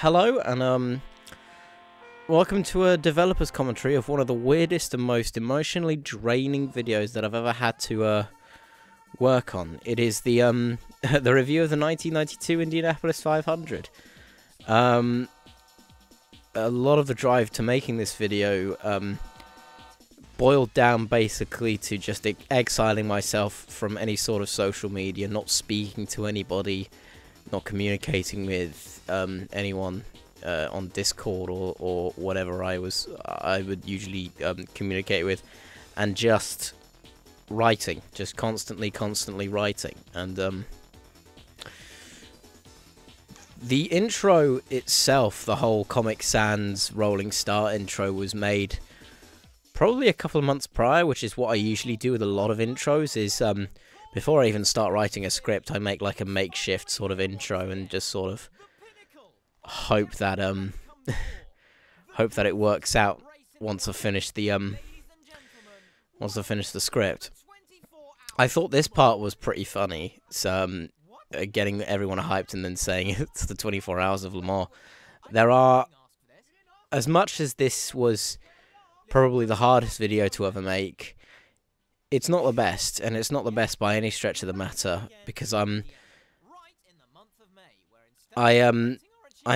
Hello, and welcome to a developer's commentary of one of the weirdest and most emotionally draining videos that I've ever had to work on. It is the the review of the 1992 Indianapolis 500. A lot of the drive to making this video boiled down basically to just exiling myself from any sort of social media, not speaking to anybody, not communicating with anyone on Discord or whatever I would usually communicate with, and just writing, just constantly writing. And the intro itself, the whole Comic Sans Rolling Star intro, was made probably a couple of months prior, which is what I usually do with a lot of intros. Is before I even start writing a script, I make like a makeshift sort of intro and just sort of hope that it works out once I finish the script. I thought this part was pretty funny. So getting everyone hyped and then saying it's the 24 Hours of Le Mans. There are, as much as this was probably the hardest video to ever make, it's not the best, and it's not the best by any stretch of the matter, because I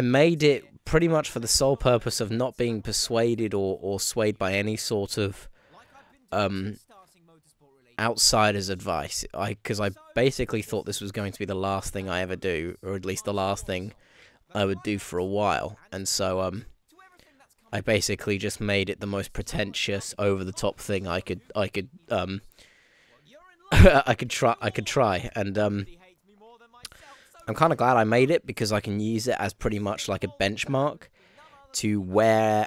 made it pretty much for the sole purpose of not being persuaded or swayed by any sort of outsider's advice. Because I basically thought this was going to be the last thing I ever do, or at least the last thing I would do for a while, and so I basically just made it the most pretentious, over-the-top thing I could try, and I'm kind of glad I made it, because I can use it as pretty much like a benchmark to where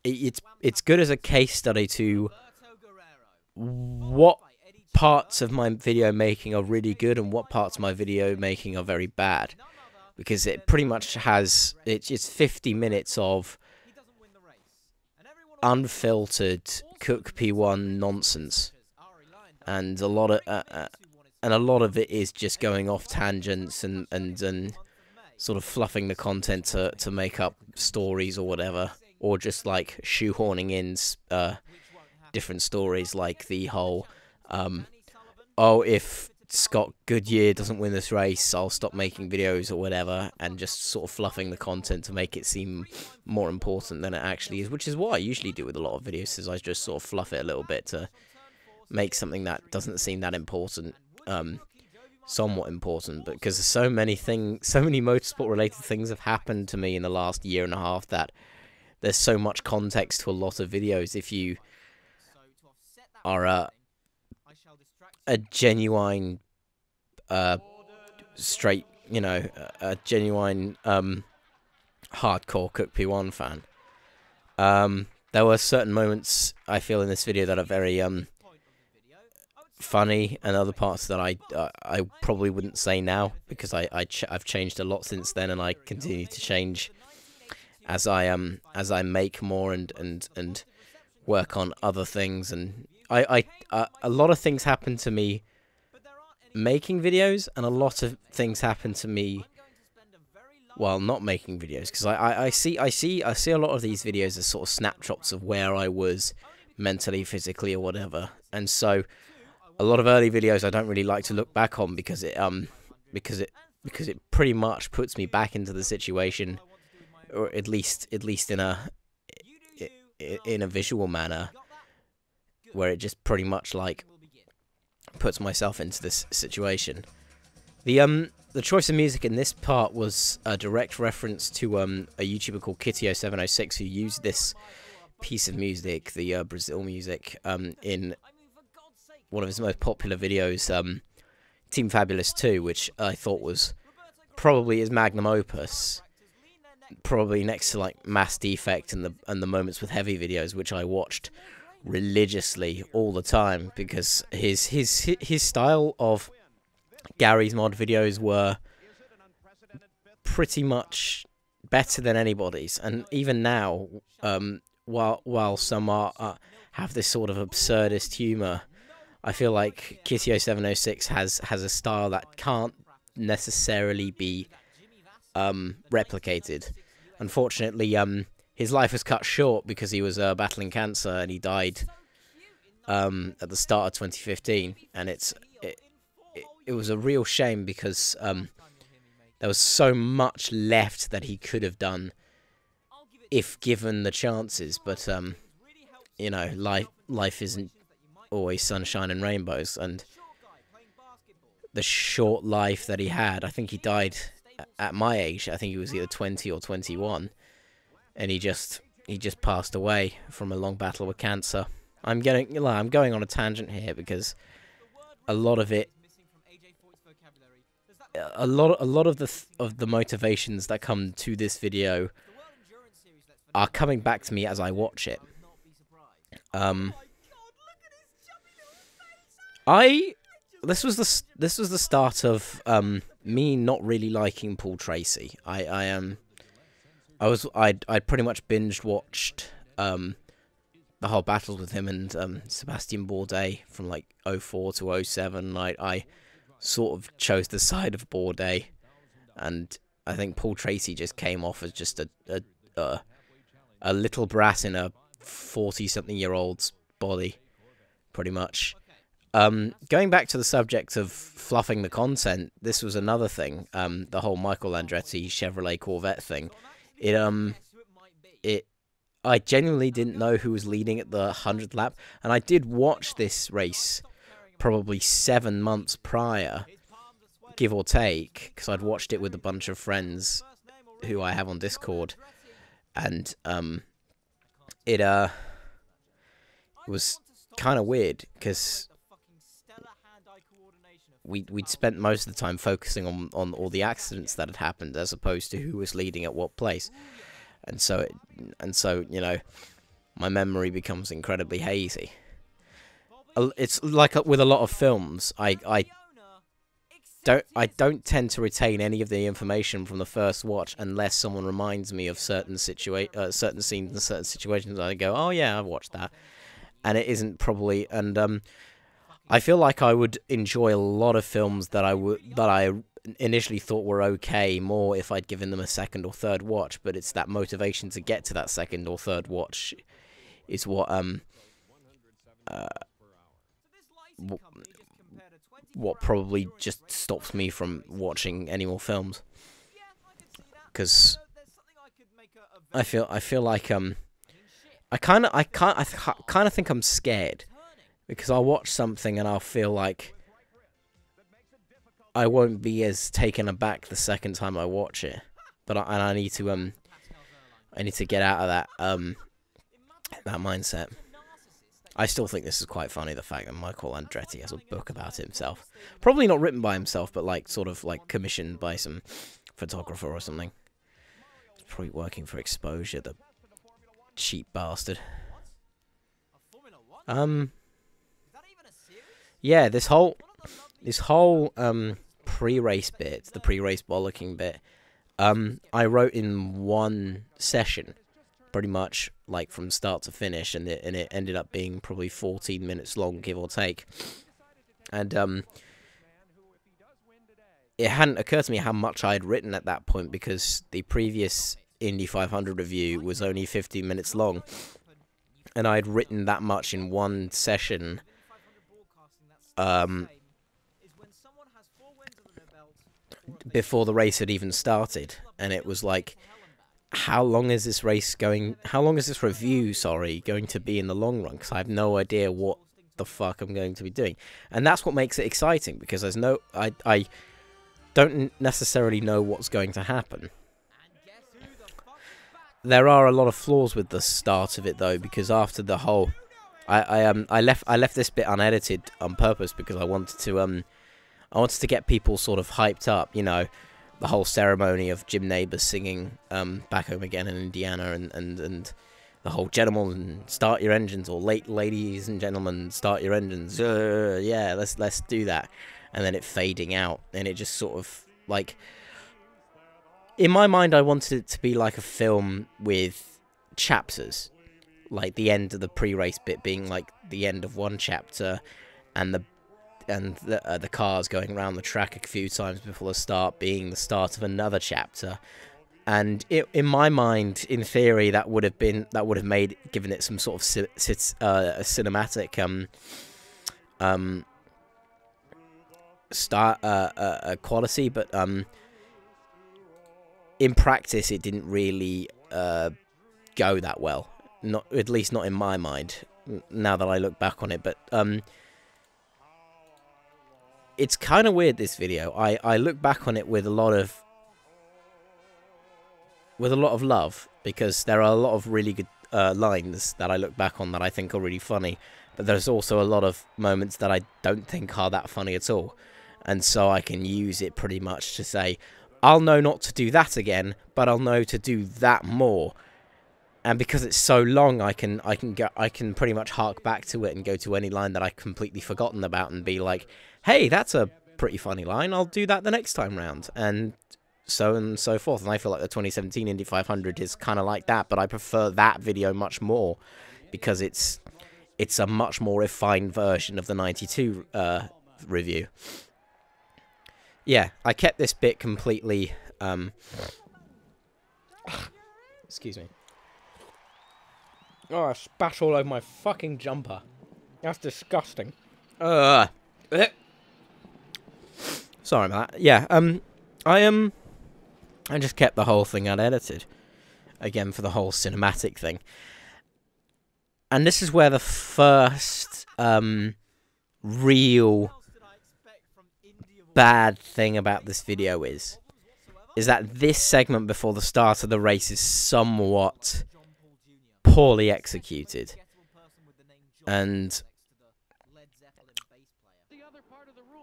it's good as a case study to what parts of my video making are really good and what parts of my video making are very bad, because it pretty much has it's 50 minutes of unfiltered CookP1 nonsense, and a lot of it is just going off tangents and sort of fluffing the content to make up stories or whatever, or just like shoehorning in different stories, like the whole oh, if Scott Goodyear doesn't win this race, I'll stop making videos or whatever, and just sort of fluffing the content to make it seem more important than it actually is, which is what I usually do with a lot of videos, is I just sort of fluff it a little bit to make something that doesn't seem that important somewhat important. But because so many motorsport related things have happened to me in the last year and a half that there's so much context to a lot of videos. If you are a genuine straight, a genuine hardcore CookP1 fan, there were certain moments I feel in this video that are very funny, and other parts that I probably wouldn't say now, because I've changed a lot since then, and I continue to change as I make more and work on other things. And a lot of things happen to me making videos, and a lot of things happen to me while not making videos, because I see a lot of these videos as sort of snapshots of where I was mentally, physically, or whatever. And so a lot of early videos I don't really like to look back on, because it pretty much puts me back into the situation, or at least in a visual manner, where it just pretty much like puts myself into this situation. The choice of music in this part was a direct reference to a YouTuber called Kitio706, who used this piece of music, the Brazil music, in one of his most popular videos, Team Fabulous 2, which I thought was probably his magnum opus, probably next to like Mass Defect and the Moments with Heavy videos, which I watched religiously all the time, because his style of Gary's mod videos were pretty much better than anybody's. And even now, while some have this sort of absurdist humor, I feel like Kitio706 has a style that can't necessarily be replicated. unfortunately, his life was cut short because he was battling cancer, and he died at the start of 2015. And it was a real shame because there was so much left that he could have done if given the chances. But you know, life isn't always sunshine and rainbows, and the short life that he had, I think he died at my age. I think he was either 20 or 21, and he just passed away from a long battle with cancer. I'm going on a tangent here because a lot of it, a lot of the motivations that come to this video are coming back to me as I watch it. This was the start of me not really liking Paul Tracy. I'd pretty much binge watched the whole battles with him and Sebastian Bourdais from like 04 to 07. I sort of chose the side of Bourdais, and I think Paul Tracy just came off as just a little brat in a 40-something-year-old's body, pretty much. Going back to the subject of fluffing the content, this was another thing. The whole Michael Andretti Chevrolet Corvette thing. I genuinely didn't know who was leading at the 100th lap, and I did watch this race probably 7 months prior, give or take, because I'd watched it with a bunch of friends who I have on Discord, and it was kind of weird because we'd spent most of the time focusing on all the accidents that had happened as opposed to who was leading at what place, and so you know, my memory becomes incredibly hazy. It's like with a lot of films, I don't tend to retain any of the information from the first watch unless someone reminds me of certain scenes and certain situations. I go, oh yeah, I've watched that, and it isn't probably. And I feel like I would enjoy a lot of films that I initially thought were okay more if I'd given them a second or third watch. But it's that motivation to get to that second or third watch is what probably just stops me from watching any more films, because I feel like I kind of think I'm scared, because I'll watch something and I'll feel like I won't be as taken aback the second time I watch it, but I need to get out of that mindset. I still think this is quite funny, the fact that Michael Andretti has a book about himself. Probably not written by himself, but like sort of like commissioned by some photographer or something. He's probably working for exposure, the cheap bastard. Yeah, this whole pre-race bit, the pre-race bollocking bit, I wrote in one session, pretty much like from start to finish, and it ended up being probably 14 minutes long, give or take. And it hadn't occurred to me how much I had written at that point, because the previous Indy 500 review was only 15 minutes long, and I had written that much in one session. Before the race had even started, and it was like, how long is this race going? How long is this review, going to be in the long run? Because I have no idea what the fuck I'm going to be doing, and that's what makes it exciting. Because I don't necessarily know what's going to happen. There are a lot of flaws with the start of it, though, because after the whole, I left this bit unedited on purpose because I wanted to get people sort of hyped up, you know. The whole ceremony of Jim Nabors singing Back Home Again in Indiana, and the whole gentlemen, start your engines, or ladies and gentlemen, start your engines. Yeah, let's do that. And then it fading out, and it just sort of, like, in my mind, I wanted it to be like a film with chapters, like the end of the pre-race bit being like the end of one chapter, and the cars going around the track a few times before the start being the start of another chapter, And in my mind, in theory, that would have given it some sort of cinematic quality, but in practice, it didn't really go that well. Not, at least not in my mind. Now that I look back on it, but it's kind of weird, this video. I look back on it with a lot of love, because there are a lot of really good lines that I look back on that I think are really funny, but there's also a lot of moments that I don't think are that funny at all, and so I can use it pretty much to say, I'll know not to do that again, but I'll know to do that more. And because it's so long, I can pretty much hark back to it and go to any line that I've completely forgotten about and be like, hey, that's a pretty funny line, I'll do that the next time round, and so forth. And I feel like the 2017 Indy 500 is kind of like that, but I prefer that video much more because it's a much more refined version of the 92 review. Yeah, I kept this bit completely excuse me. Oh, I spat all over my fucking jumper. That's disgusting. Sorry about that. Yeah, I just kept the whole thing unedited. Again, for the whole cinematic thing. And this is where the first real bad thing about this video is that this segment before the start of the race is somewhat poorly executed, and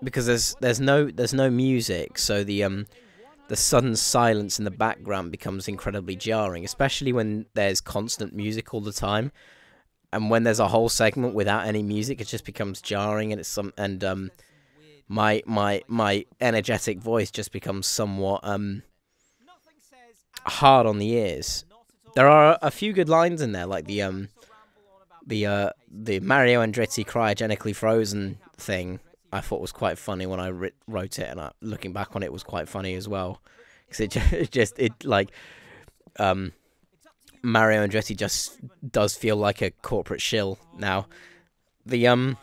because there's no music, so the sudden silence in the background becomes incredibly jarring, especially when there's constant music all the time. And when there's a whole segment without any music, it just becomes jarring, and my energetic voice just becomes somewhat hard on the ears. There are a few good lines in there, like the Mario Andretti cryogenically frozen thing. I thought was quite funny when I wrote it, and looking back on it was quite funny as well, because Mario Andretti just does feel like a corporate shill now. The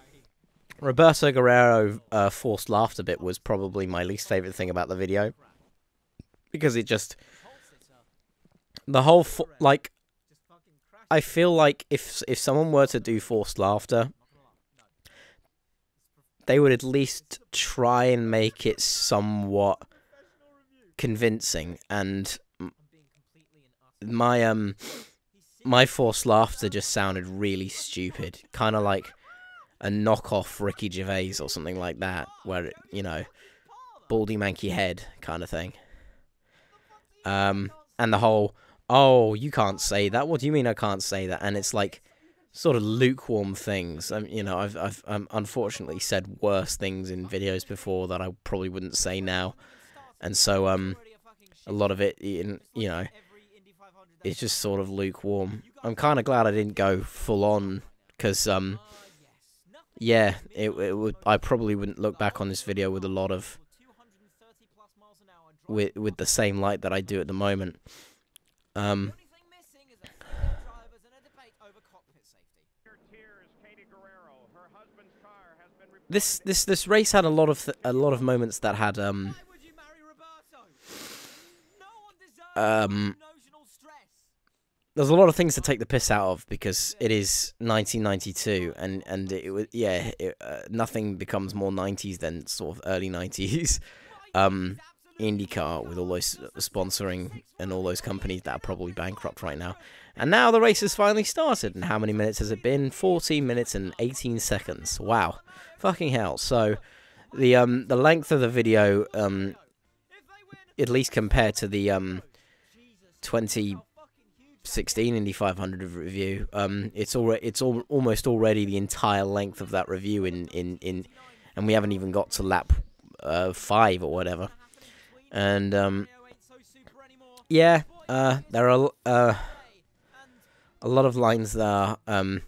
Roberto Guerrero forced laughter bit was probably my least favorite thing about the video, because it just the whole I feel like if someone were to do forced laughter, they would at least try and make it somewhat convincing, and my forced laughter just sounded really stupid, kind of like a knockoff Ricky Gervais or something like that, where baldy manky head kind of thing. And the whole, oh, you can't say that. What do you mean I can't say that? And it's like sort of lukewarm things. I've unfortunately said worse things in videos before that I probably wouldn't say now, and so a lot of it, it's just sort of lukewarm. I'm kind of glad I didn't go full on, because yeah, I probably wouldn't look back on this video with a lot of with the same light that I do at the moment. This race had a lot of moments that had there's a lot of things to take the piss out of, because it is 1992, and it was nothing becomes more 90s than sort of early 90s IndyCar, with all those sponsoring and all those companies that are probably bankrupt right now. And now the race has finally started, and how many minutes has it been? 14 minutes and 18 seconds. Wow, fucking hell. So the length of the video, at least compared to the 2016 Indy 500 review, it's almost already the entire length of that review and we haven't even got to lap 5 or whatever. And yeah, there are a lot of lines that are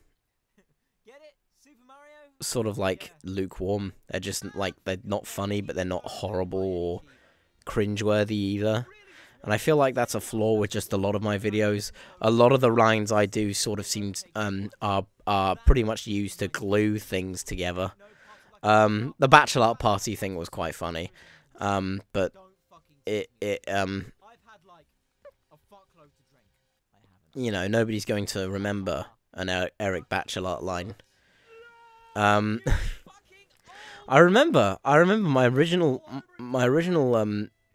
sort of like lukewarm. They're just like, they're not funny, but they're not horrible or cringeworthy either. And I feel like that's a flaw with just a lot of my videos. A lot of the lines I do sort of seem are pretty much used to glue things together. The bachelor party thing was quite funny, but you know, nobody's going to remember an Eric Bachelot line. I remember my original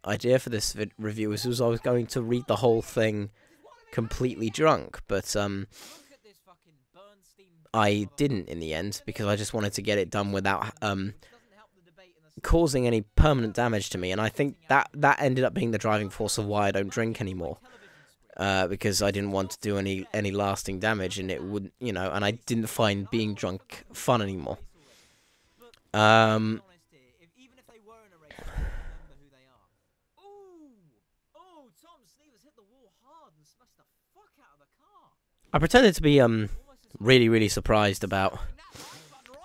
idea for this review was I was going to read the whole thing completely drunk, but I didn't in the end because I just wanted to get it done without causing any permanent damage to me, and I think that ended up being the driving force of why I don't drink anymore. Because I didn't want to do any lasting damage, and it wouldn't, you know, and I didn't find being drunk fun anymore. I pretended to be really surprised about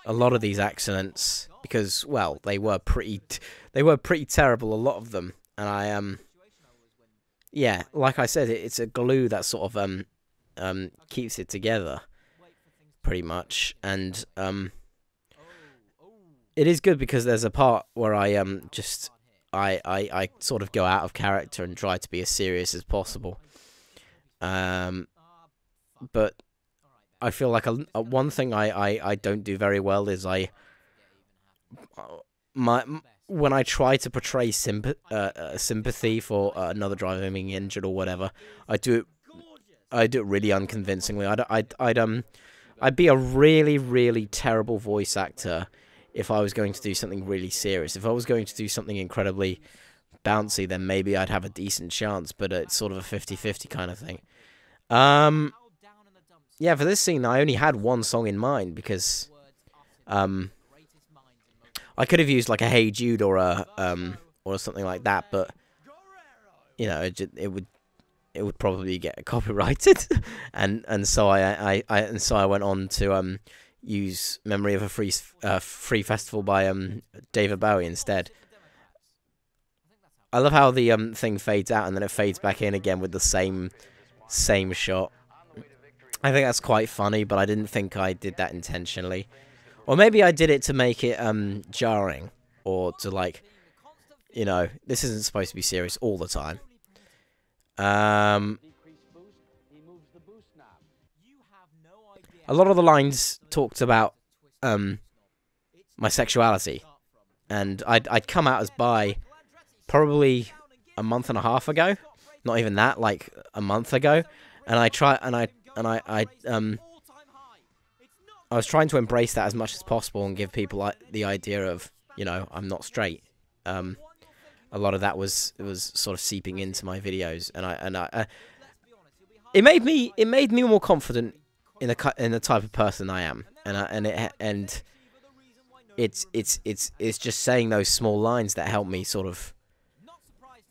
a lot of these accidents because, well, they were pretty terrible, a lot of them, and I yeah, like I said, it's a glue that sort of keeps it together, pretty much, and it is good because there's a part where I I sort of go out of character and try to be as serious as possible, but I feel like one thing I don't do very well is when I try to portray sympathy for another driver being injured or whatever, I do it really unconvincingly. I'd be a really terrible voice actor if I was going to do something really serious. If I was going to do something incredibly bouncy, then maybe I'd have a decent chance, but it's sort of a 50-50 kind of thing. Yeah, for this scene, I only had one song in mind because I could have used like a Hey Jude or a or something like that, but you know, it would probably get copyrighted, and so I went on to use Memory of a Free Festival by David Bowie instead. I love how the thing fades out and then it fades back in again with the same shot. I think that's quite funny, but I didn't think I did that intentionally. Or maybe I did it to make it jarring, or to, like, you know, this isn't supposed to be serious all the time. A lot of the lines talked about my sexuality, and I'd come out as bi probably a month and a half ago, not even that, like a month ago, and I was trying to embrace that as much as possible and give people the idea of, you know, I'm not straight. A lot of that was sort of seeping into my videos, and it made me more confident in the type of person I am, and it's just saying those small lines that help me sort of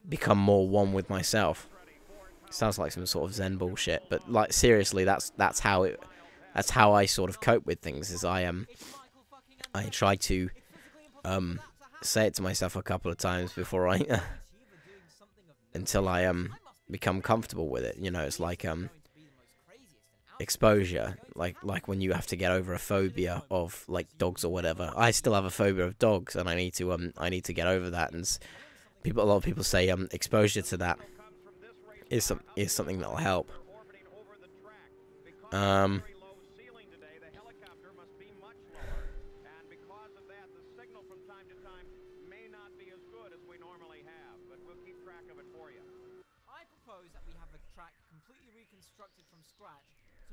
become more one with myself. Sounds like some sort of Zen bullshit, but like seriously, that's how I sort of cope with things. Is I try to say it to myself a couple of times before I until I become comfortable with it. You know, it's like exposure, like when you have to get over a phobia of like dogs or whatever. I still have a phobia of dogs, and I need to get over that. And a lot of people say exposure to that is something that'll help. So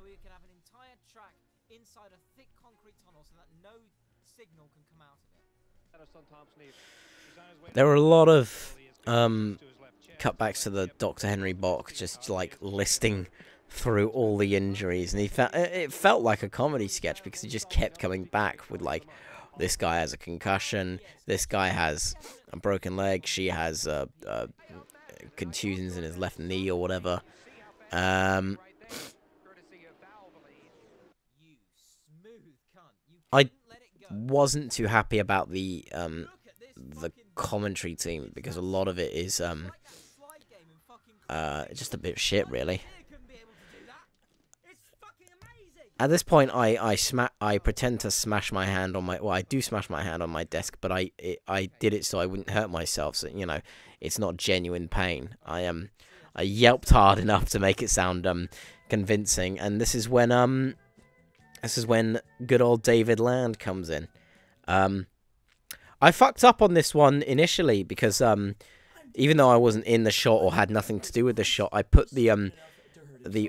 we can have an entire track inside a thick concrete tunnel so that no signal can come out of it. There were a lot of cutbacks to the Dr. Henry Bock, just like listing through all the injuries, and it felt like a comedy sketch because he just kept coming back with like, this guy has a concussion, this guy has a broken leg, she has contusions in his left knee or whatever. I wasn't too happy about the commentary team because a lot of it is just a bit of shit, really. You couldn't be able to do that. It's fucking amazing. At this point, I pretend to smash my hand on my, well, I do smash my hand on my desk, but I did it so I wouldn't hurt myself, so, you know, it's not genuine pain. I yelped hard enough to make it sound convincing, and this is when good old David Land comes in. I fucked up on this one initially because even though I wasn't in the shot or had nothing to do with the shot, I put the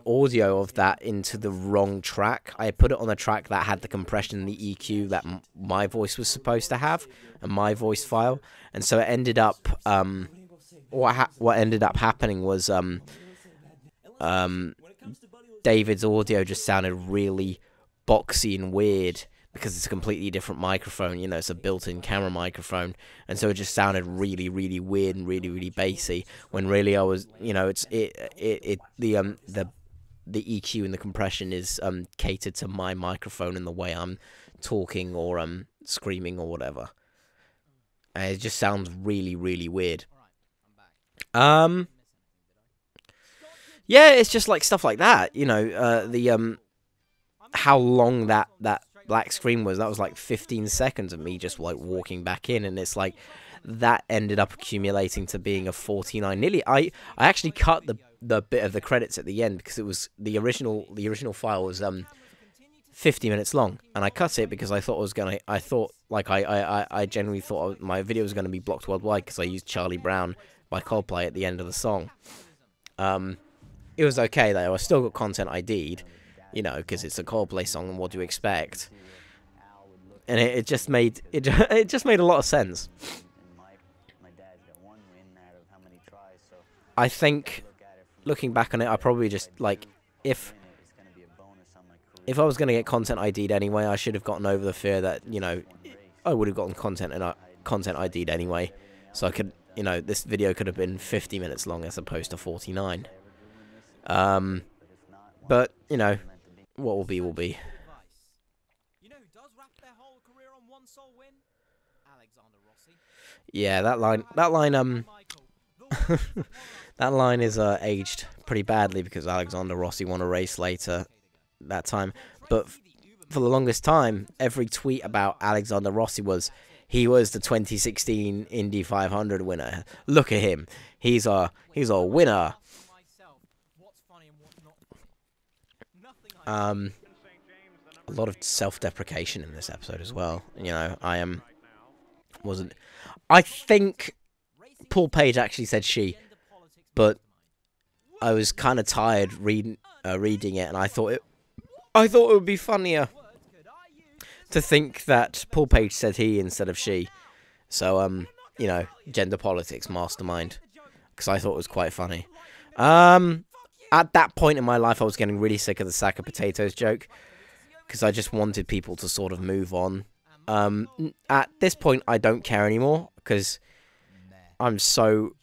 audio of that into the wrong track. I put it on a track that had the compression and the EQ that my voice was supposed to have, and my voice file, and so it ended up what ended up happening was David's audio just sounded really boxy and weird because it's a completely different microphone. You know, it's a built-in camera microphone, and so it just sounded really, really weird and really, really bassy. When really I was, you know, the EQ and the compression is catered to my microphone and the way I'm talking or screaming or whatever. And it just sounds really, really weird. Yeah, it's just like stuff like that. You know, how long that black screen was. That was like 15 seconds of me just like walking back in, and it's like that ended up accumulating to being a 49. Nearly, I actually cut the bit of the credits at the end because it was the original file was 50 minutes long, and I cut it because I genuinely thought my video was gonna be blocked worldwide because I used Charlie Brown by Coldplay at the end of the song. It was okay though. I still got content ID'd, you know, because it's a Coldplay song, and what do you expect? And it just made a lot of sense. I think, looking back on it, I probably just like if I was gonna get content ID'd anyway, I should have gotten over the fear that, you know, I would have gotten content ID'd anyway, so I could, you know, this video could have been 50 minutes long as opposed to 49. But you know, what will be will be. You know who does wrap their whole career on one sole win? Alexander Rossi. Yeah, that line is aged pretty badly because Alexander Rossi won a race later that time. But for the longest time, every tweet about Alexander Rossi was, he was the 2016 Indy 500 winner. Look at him. He's a winner. A lot of self-deprecation in this episode as well. You know, I think Paul Page actually said she, but I was kind of tired reading it, and I thought it would be funnier to think that Paul Page said he instead of she. So you know, gender politics mastermind, because I thought it was quite funny. At that point in my life, I was getting really sick of the sack of potatoes joke, because I just wanted people to sort of move on. At this point, I don't care anymore, because I'm so,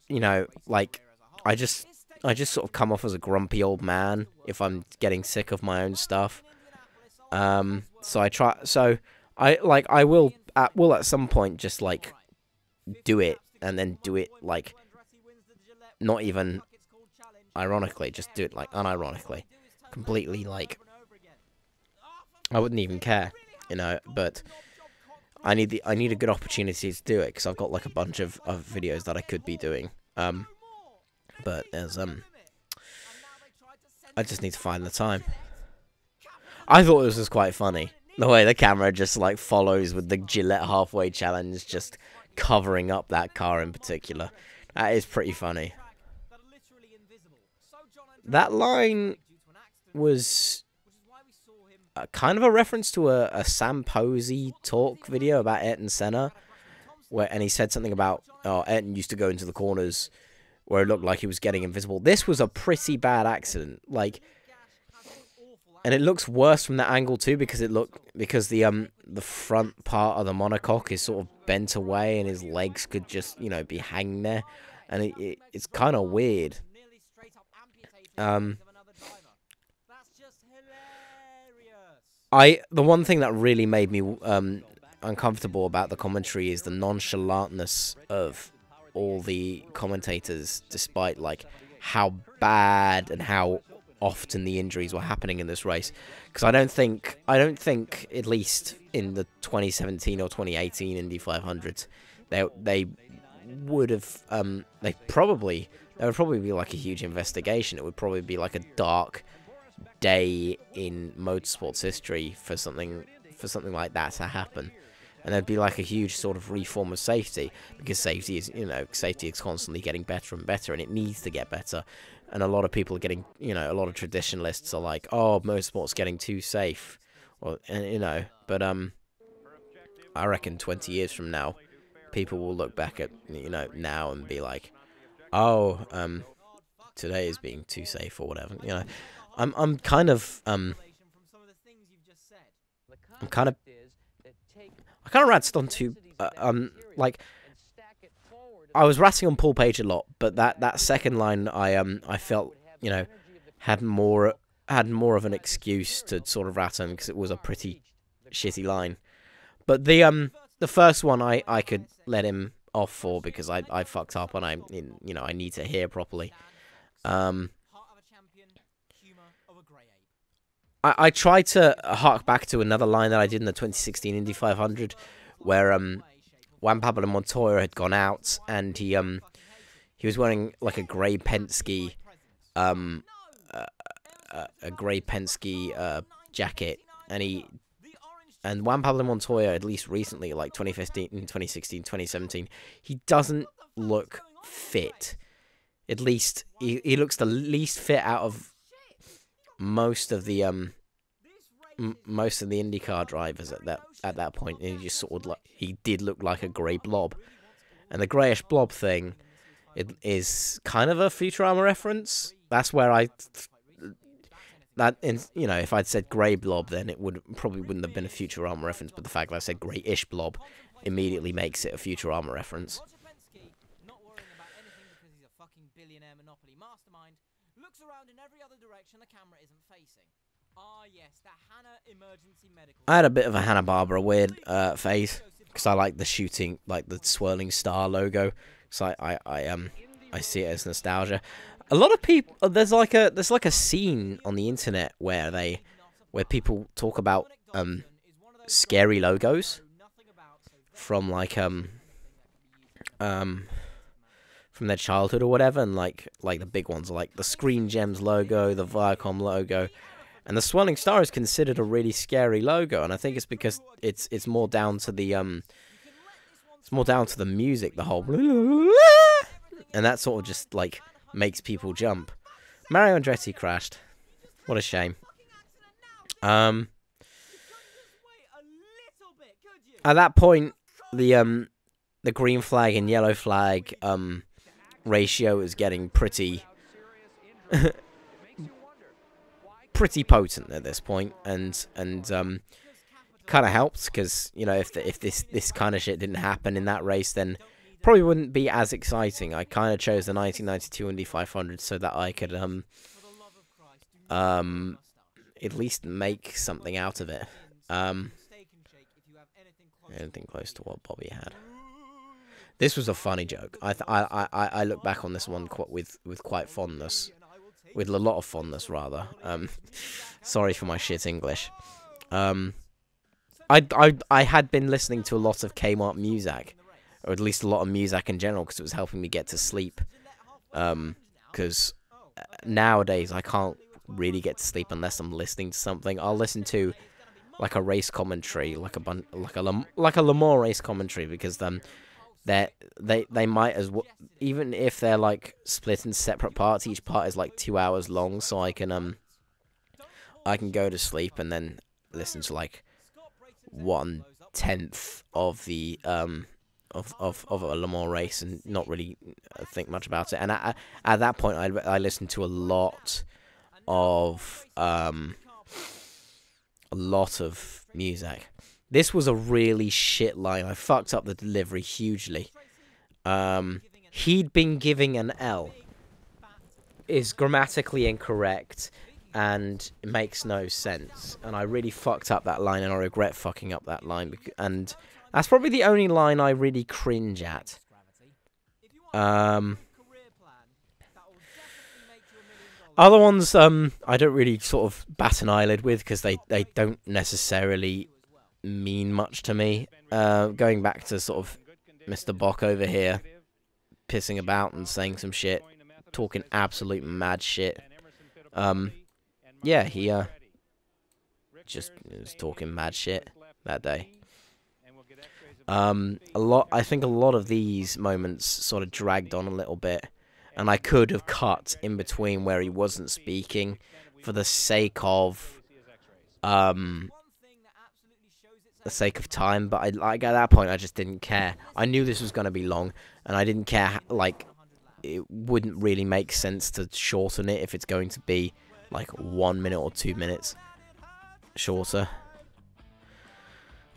you know, like, I just sort of come off as a grumpy old man if I'm getting sick of my own stuff. So I will at some point just, like, do it, and then do it, like, not even ironically, just do it, like, unironically, completely, like, I wouldn't even care, you know, but I need a good opportunity to do it, because I've got, like, a bunch of videos that I could be doing, but there's, I just need to find the time. I thought this was quite funny, the way the camera just, like, follows with the Gillette halfway challenge, just covering up that car in particular. That is pretty funny. That line was kind of a reference to a Sam Posey talk video about Ayrton Senna, and he said something about, oh, Ayrton used to go into the corners where it looked like he was getting invisible. This was a pretty bad accident, like, and it looks worse from that angle too, because the front part of the monocoque is sort of bent away, and his legs could just, you know, be hanging there, and it's kind of weird. The one thing that really made me uncomfortable about the commentary is the nonchalantness of all the commentators, despite like how bad and how often the injuries were happening in this race. Because I don't think at least in the 2017 or 2018 Indy 500s, they would have there would probably be like a huge investigation. It would probably be like a dark day in motorsports history for something like that to happen. And there'd be like a huge sort of reform of safety, because safety is constantly getting better and better, and it needs to get better. And a lot of people are getting, a lot of traditionalists are like, oh, motorsport's getting too safe, or but I reckon 20 years from now, people will look back at now and be like, oh, today is being too safe or whatever. I'm kind of I kind of ratted on to, like, I was ratting on Paul Page a lot, but that second line I felt, had more of an excuse to sort of rat him, because it was a pretty shitty line. But the first one I could let him off for, because I fucked up and I need to hear properly. I tried to hark back to another line that I did in the 2016 Indy 500, where Juan Pablo Montoya had gone out, and he was wearing like a grey Penske jacket, and Juan Pablo Montoya, at least recently, like 2015, 2016, 2017, he doesn't look fit. At least he looks the least fit out of most of the IndyCar drivers at that point. And he just sort of he did look like a grey blob, and the greyish blob thing, it is kind of a Futurama reference. That's where if I'd said grey blob, then it probably wouldn't have been a Futurama reference. But the fact that I said greyish blob immediately makes it a Futurama reference. Looks around in every other direction the camera isn't facing. Ah, yes, that Hannah emergency medical. I had a bit of a Hanna-Barbera weird phase, because I like the shooting, like the swirling star logo. So I see it as nostalgia. A lot of people, there's like a scene on the internet where people talk about scary logos from like from their childhood or whatever, and like the big ones are like the Screen Gems logo, the Viacom logo, and the swirling star is considered a really scary logo. And I think it's because it's more down to the music, the whole and that sort of just like makes people jump. Mario Andretti crashed. What a shame. At that point, the green flag and yellow flag ratio is getting pretty potent at this point, and kind of helps, because if this kind of shit didn't happen in that race, then probably wouldn't be as exciting. I kind of chose the 1992 Indy 500 so that I could at least make something out of it. Anything close to what Bobby had. This was a funny joke. I look back on this one with quite fondness, with a lot of fondness rather. Sorry for my shit English. I had been listening to a lot of Kmart music, or at least a lot of music in general, because it was helping me get to sleep. Because nowadays I can't really get to sleep unless I'm listening to something. I'll listen to like a race commentary, like a Le Mans race commentary, because they might as well, even if they're like split in separate parts, each part is like 2 hours long, so I can go to sleep and then listen to like 1/10 of the of a Le Mans race and not really think much about it. And at that point I listened to a lot of music. This was a really shit line. I fucked up the delivery hugely. He'd been giving an L is grammatically incorrect, and it makes no sense. And I really fucked up that line, and I regret fucking up that line. And that's probably the only line I really cringe at. career plan that will definitely make you $1 million. Other ones, I don't really sort of bat an eyelid with because they don't necessarily mean much to me. Going back to sort of Mr. Bock over here, pissing about and saying some shit, talking absolute mad shit. Yeah, he just was talking mad shit that day. I think a lot of these moments sort of dragged on a little bit, and I could have cut in between where he wasn't speaking for the sake of time, but at that point I just didn't care. I knew this was going to be long, and I didn't care, like, it wouldn't really make sense to shorten it if it's going to be like 1 minute or 2 minutes shorter.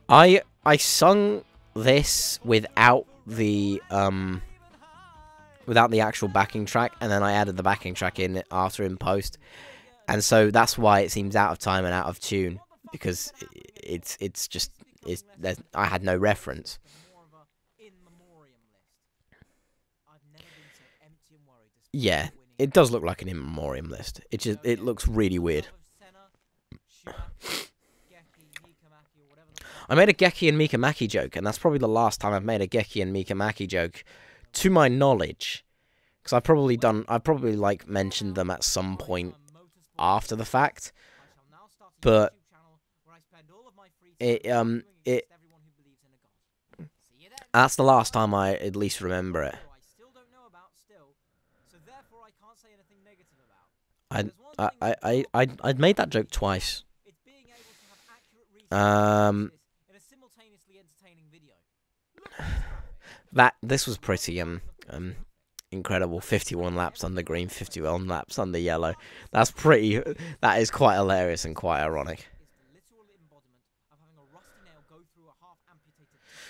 I sung this without the actual backing track, and then I added the backing track in after in post, and so that's why it seems out of time and out of tune, because I had no reference. Yeah, it does look like an in memoriam list. It looks really weird. I made a Geki and Mikamaki joke, and that's probably the last time I've made a Geki and Mikamaki joke, to my knowledge, because I've probably like mentioned them at some point after the fact, but that's the last time I at least remember it. I'd made that joke twice. This was pretty incredible. 51 laps under green, 51 laps under yellow. That is quite hilarious and quite ironic.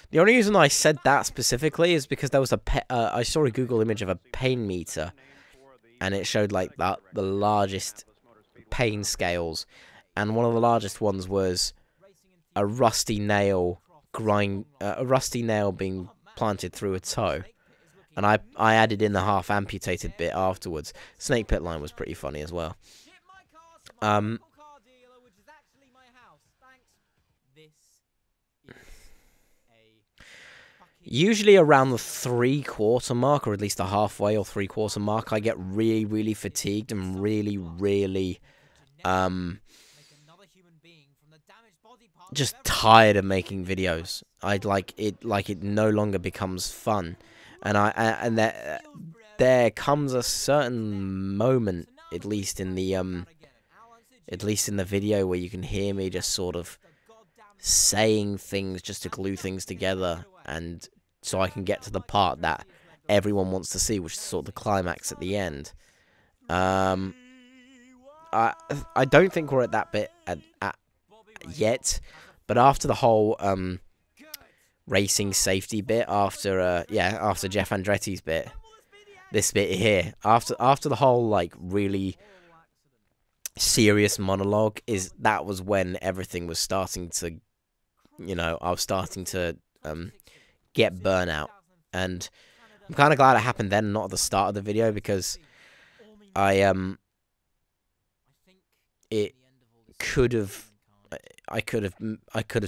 The only reason I said that specifically is because there was I saw a Google image of a pain meter, and it showed like the largest pain scales, and one of the largest ones was a rusty nail being planted through a toe, and I added in the half amputated bit afterwards. Snake Pit line was pretty funny as well. Usually around the 3/4 mark, or at least the halfway or 3/4 mark, I get really, really fatigued and really, really just tired of making videos. It no longer becomes fun, and there comes a certain moment, at least in the video, where you can hear me just sort of saying things just to glue things together, and so I can get to the part that everyone wants to see, which is sort of the climax at the end. I don't think we're at that bit yet, but after the whole racing safety bit, after Jeff Andretti's bit, this bit here, after the whole like really serious monologue, that was when everything was starting to, I was starting to get burnout, and I'm kind of glad it happened then, not at the start of the video, because I could have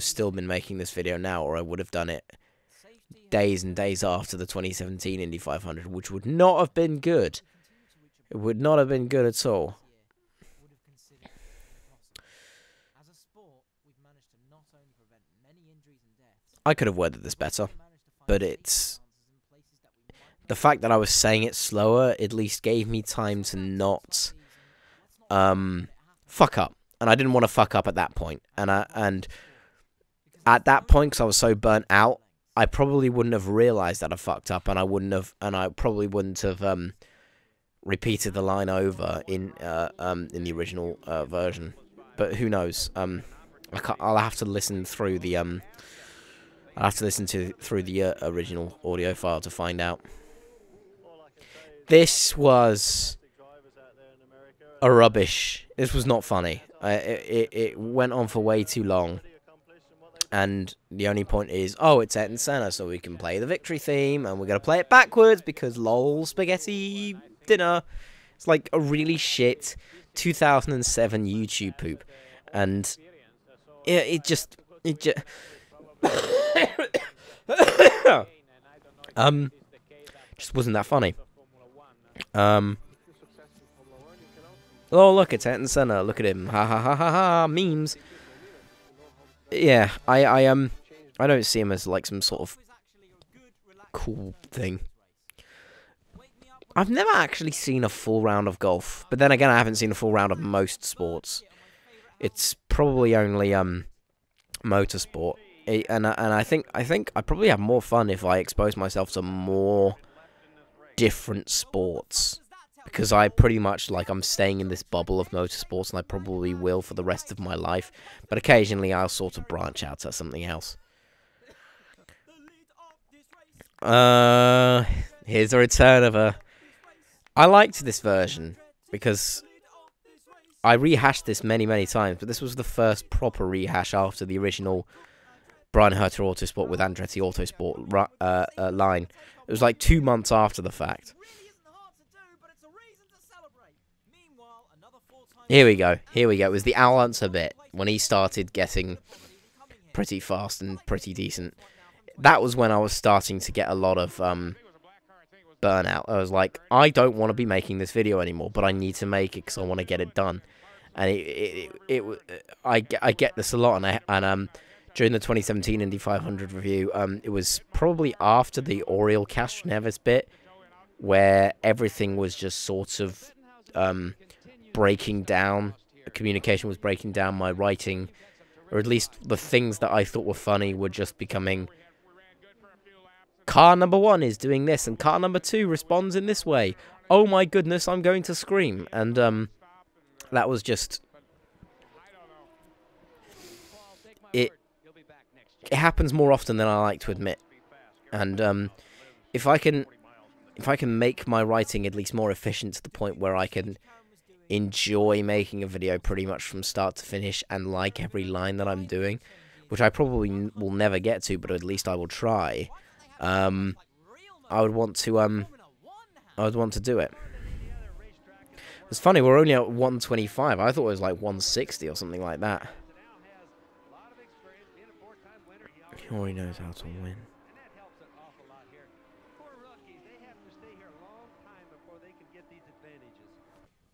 still been making this video now, or I would have done it days and days after the 2017 Indy 500, which would not have been good. It would not have been good at all. I could have worded this better, but it's the fact that I was saying it slower at least gave me time to not fuck up, and I didn't want to fuck up at that point. And at that point, because I was so burnt out, I probably wouldn't have realized that I fucked up, and I probably wouldn't have repeated the line over in the original version. But who knows? I'll have to listen through the through the original audio file to find out. This was a rubbish. This was not funny. It went on for way too long, And the only point is, oh, it's Ayrton Senna, so we can play the victory theme, and we're going to play it backwards because lol spaghetti dinner. It's like a really shit 2007 YouTube poop. And yeah, it just just wasn't that funny. Oh, look, it's Ayrton Senna. Look at him. Ha ha ha ha ha. Memes. Yeah, I don't see him as like some sort of cool thing. I've never actually seen a full round of golf, but then again, I haven't seen a full round of most sports. It's probably only motorsport, and I think I probably have more fun if I expose myself to more different sports, because I pretty much like I'm staying in this bubble of motorsports, and I probably will for the rest of my life. But occasionally, I'll sort of branch out to something else. Here's a return of a. I liked this version because I rehashed this many times, but this was the first proper rehash after the original Brian Herter Autosport with Andretti Autosport line. It was like 2 months after the fact. Here we go. It was the Al Unser bit when he started getting pretty fast and pretty decent. That was when I was starting to get a lot of burnout. I was like, I don't want to be making this video anymore, but I need to make it because I want to get it done. And I get this a lot, and during the 2017 Indy 500 review, it was probably after the Oriol Castroneves bit where everything was just sort of breaking down. Communication was breaking down. My writing, or at least the things that I thought were funny, were just becoming. Car number 1 is doing this, and car number 2 responds in this way. Oh my goodness, I'm going to scream. And that was just. It happens more often than I like to admit. And if I can make my writing at least more efficient to the point where I can enjoy making a video pretty much from start to finish and like every line that I'm doing, which I probably will never get to, but at least I will try. I would want to do it. It's funny, we're only at 125. I thought it was like 160 or something like that. He already knows how to win.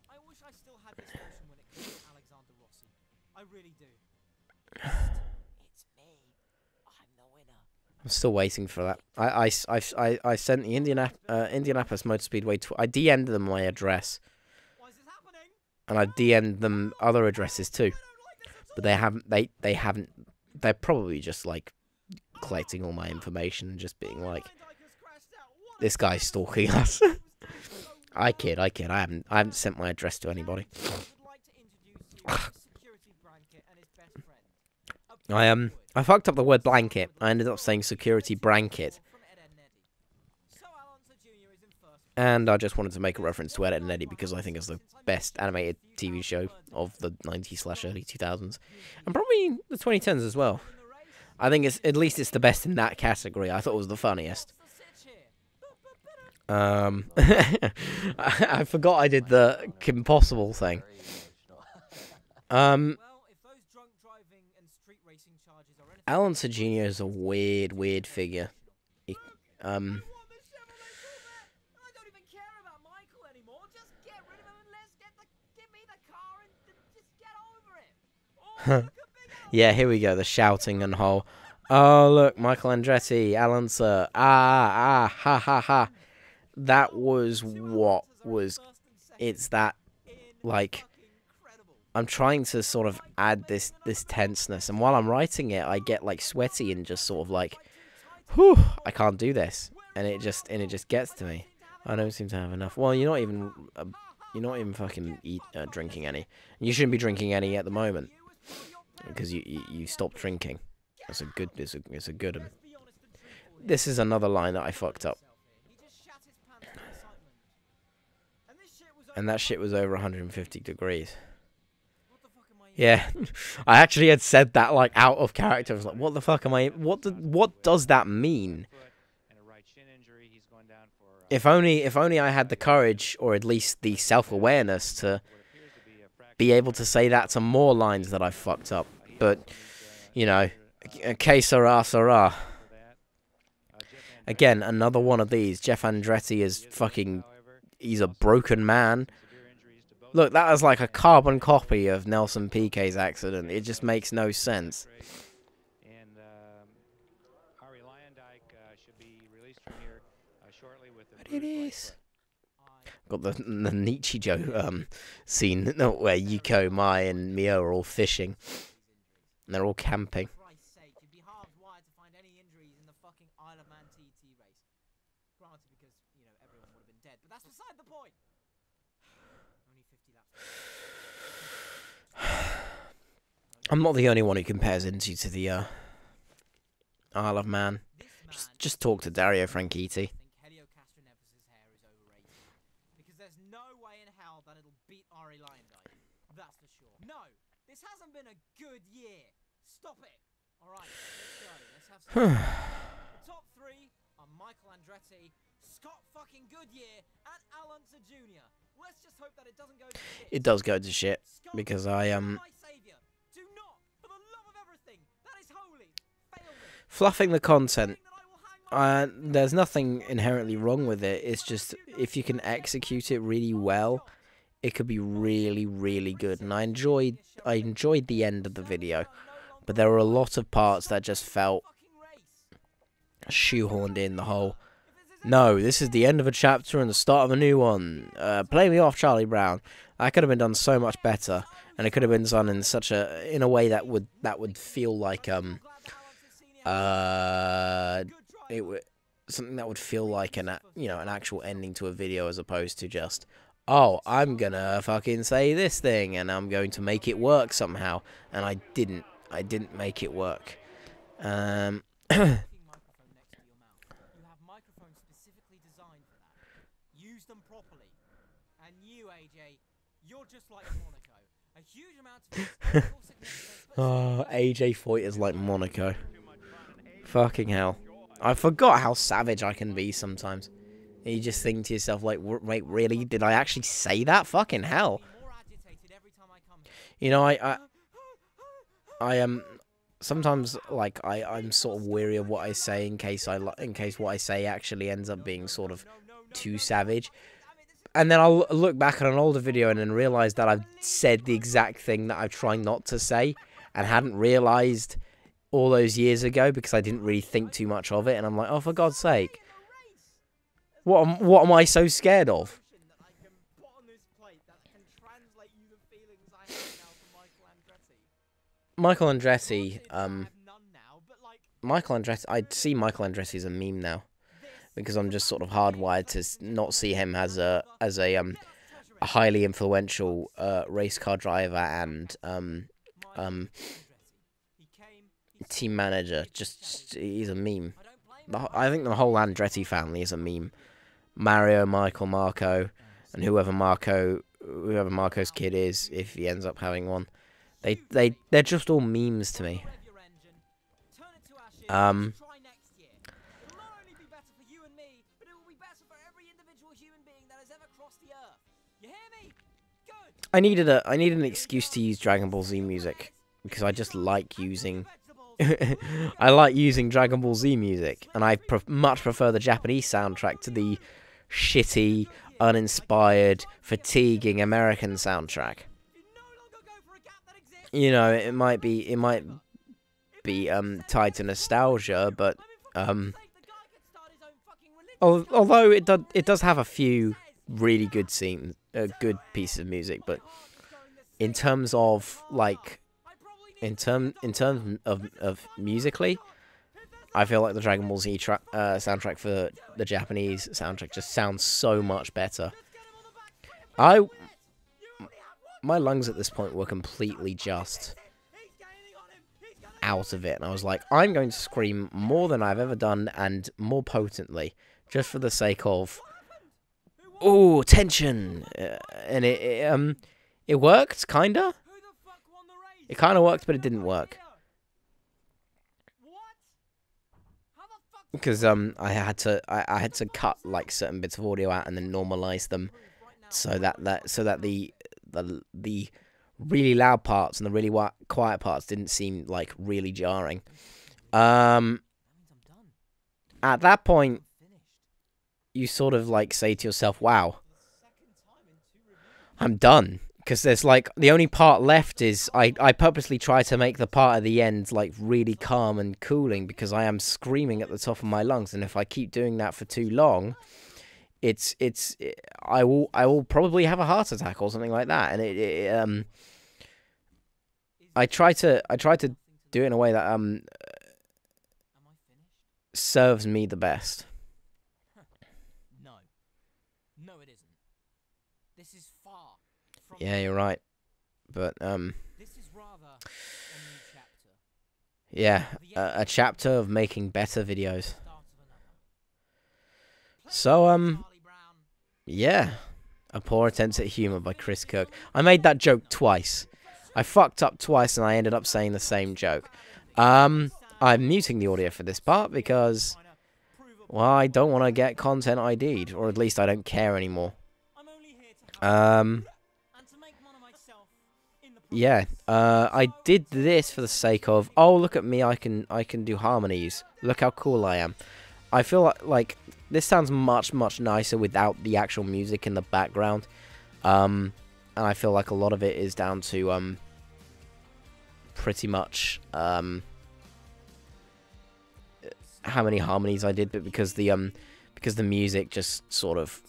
I wish I still had this notion when it comes to Alexander Rossi. I really do. It's me. I'm the winner. I'm still waiting for that. I sent the Indianapolis Motor Speedway. I DM'd them my address, Why is this happening? and I DM'd them other addresses too, but they haven't. They haven't. They're probably just like collecting all my information and just being like, "This guy's stalking us." I kid. I haven't sent my address to anybody. I fucked up the word blanket. I ended up saying security blanket. And I just wanted to make a reference to Ed, Edd n Eddy because I think it's the best animated TV show of the 90s/early 2000s. And probably the 2010s as well. I think at least it's the best in that category. I thought it was the funniest. I forgot I did the Kim Possible thing. Alan Jr. is a weird figure. He, I don't even care about Michael anymore. Just get rid of him and give me the car and just get over it. Oh, look at yeah, here we go. The shouting and whole. Oh, look, Michael Andretti, Alan Sir. Ha ha. That was what was. It's that, like. I'm trying to sort of add this tenseness, and while I'm writing it, I get like sweaty and just sort of like, whew, I can't do this, and it just gets to me. I don't seem to have enough. Well, you're not even fucking drinking any. You shouldn't be drinking any at the moment because you stopped drinking. It's a good one. This is another line that I fucked up, and that shit was over 150 degrees. Yeah, I actually had said that like out of character. I was like, "What the fuck am I? What does that mean?" If only I had the courage, or at least the self-awareness, to be able to say that to more lines that I fucked up. But you know, que sera, sera. Again, another one of these. Jeff Andretti is fucking. He's a broken man. Look, that was like a carbon copy of Nelson Piquet's accident. It just makes no sense. But it is. Got the Nichijou scene where Yuko, Mai, and Mio are all fishing. And they're all camping. I'm not the only one who compares Indy to the Isle of Man. Just talk to Dario Franchitti. Because there's no way in hell that it'll beat Ari Lyondike. That's for sure. No, this hasn't been a good year. Stop it. All right, let's go. Let's have some. The top three are Michael Andretti, Scott fucking Goodyear, and Alonso Jr. Let's just hope that it doesn't go to shit. It does go to shit because I Do not, for the love of everything that is holy, fail me. Fluffing the content. There's nothing inherently wrong with it. It's just if you can execute it really well, it could be really, really good. And I enjoyed the end of the video, but there were a lot of parts that just felt shoehorned in. The whole, no, this is the end of a chapter and the start of a new one. Play me off, Charlie Brown. That could have been done so much better, and it could have been done in a way that would feel like something that would feel like an actual ending to a video, as opposed to just, oh, I'm gonna fucking say this thing and I'm going to make it work somehow, and I didn't make it work. You have microphones specifically designed for that. Use them properly. And you, AJ, you're just like Monaco. A huge amount of historical significance. Oh, AJ Foyt is like Monaco. Fucking hell. I forgot how savage I can be sometimes. And you just think to yourself, like, wait, really? Did I actually say that? Fucking hell. You know, I am sometimes, like, I'm sort of weary of what I say in case what I say actually ends up being sort of too savage. And then I'll look back at an older video and then realize that I've said the exact thing that I'm trying not to say and hadn't realized all those years ago because I didn't really think too much of it. And I'm like, oh, for God's sake, what am I so scared of? Michael Andretti, I'd see Michael Andretti as a meme now, because I'm just sort of hardwired to not see him as a highly influential race car driver and team manager. Just he's a meme. I think the whole Andretti family is a meme. Mario, Michael, Marco, and whoever Marco's kid is, if he ends up having one. They're just all memes to me. I needed an excuse to use Dragon Ball Z music because I just like using I like using Dragon Ball Z music, and I much prefer the Japanese soundtrack to the shitty, uninspired, fatiguing American soundtrack. You know, it might be tied to nostalgia, but although it does have a few really good scenes, good pieces of music, but in terms of like in terms of musically, I feel like the Dragon Ball Z soundtrack for the Japanese soundtrack just sounds so much better. My lungs at this point were completely just out of it, and I was like, I'm going to scream more than I've ever done and more potently, just for the sake of, ooh, tension, and it worked, kinda. It kind of worked, but it didn't work. What? How the fuck? Because I had to cut like certain bits of audio out and then normalize them so that the really loud parts and the really quiet parts didn't seem like really jarring. At that point, you sort of like say to yourself, wow, I'm done. Because there's like, the only part left is, I purposely try to make the part at the end like really calm and cooling because I am screaming at the top of my lungs, and if I keep doing that for too long, I will probably have a heart attack or something like that. And I try to do it in a way that serves me the best. No. No, it isn't. This is far from... Yeah, you're right. But This is rather a new chapter. yeah, a chapter of making better videos. So yeah, a poor attempt at humor by Chris Cook. I made that joke twice. I fucked up twice and I ended up saying the same joke. I'm muting the audio for this part because, well, I don't want to get content ID'd, or at least I don't care anymore. Yeah, I did this for the sake of, oh, look at me, I can do harmonies. Look how cool I am. I feel like this sounds much nicer without the actual music in the background. And I feel like a lot of it is down to pretty much how many harmonies I did, but because the music just sort of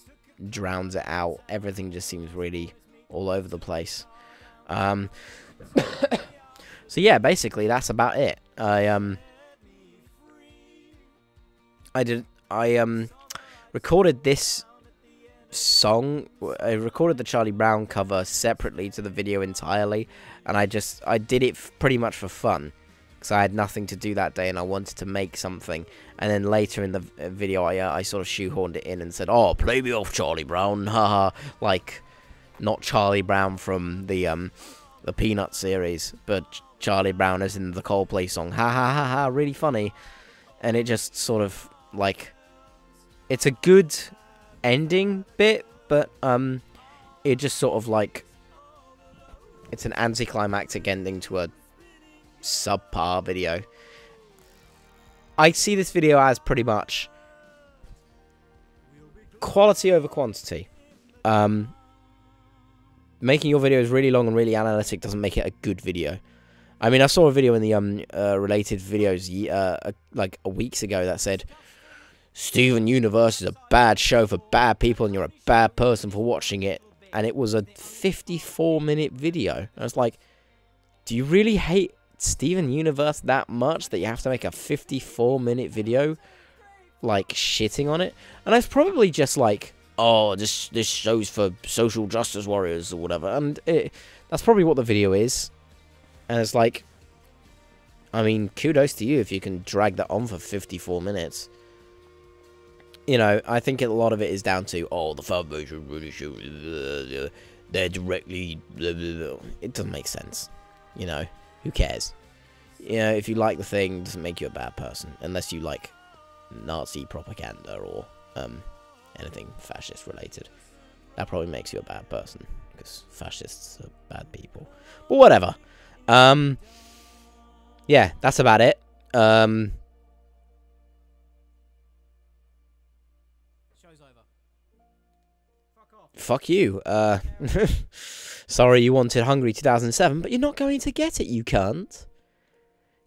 drowns it out, everything just seems really all over the place. So yeah, basically that's about it. I recorded this song. I recorded the Charlie Brown cover separately to the video entirely, and I did it pretty much for fun because I had nothing to do that day and I wanted to make something. And then later in the video, I sort of shoehorned it in and said, "Oh, play me off, Charlie Brown, haha," like not Charlie Brown from the Peanut series, but Charlie Brown as in the Coldplay song, ha ha ha ha, really funny. And it just sort of like, it's a good ending bit, but it just sort of like, it's an anticlimactic ending to a subpar video. I see this video as pretty much quality over quantity. Making your videos really long and really analytic doesn't make it a good video. I mean, I saw a video in the related videos like weeks ago that said, Steven Universe is a bad show for bad people and you're a bad person for watching it. And it was a 54-minute video. I was like, do you really hate Steven Universe that much that you have to make a 54-minute video like shitting on it? And it's probably just like, oh, this show's for social justice warriors or whatever. And that's probably what the video is. And it's like, I mean, kudos to you if you can drag that on for 54 minutes. You know, I think a lot of it is down to, oh, the Foundation really should, they're directly, blah, blah, blah. It doesn't make sense. You know, who cares? You know, if you like the thing, it doesn't make you a bad person. Unless you like Nazi propaganda or anything fascist related. That probably makes you a bad person. Because fascists are bad people. But whatever. Yeah, that's about it. Fuck you. Sorry you wanted Hungry 2007, but you're not going to get it, you cunt.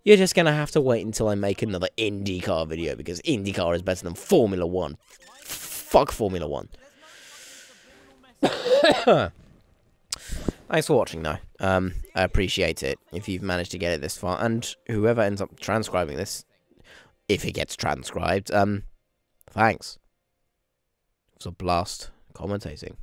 You're just going to have to wait until I make another IndyCar video, because IndyCar is better than Formula 1. Fuck Formula 1. Thanks for watching, though. I appreciate it, if you've managed to get it this far, and whoever ends up transcribing this, if it gets transcribed, thanks. It was a blast commentating.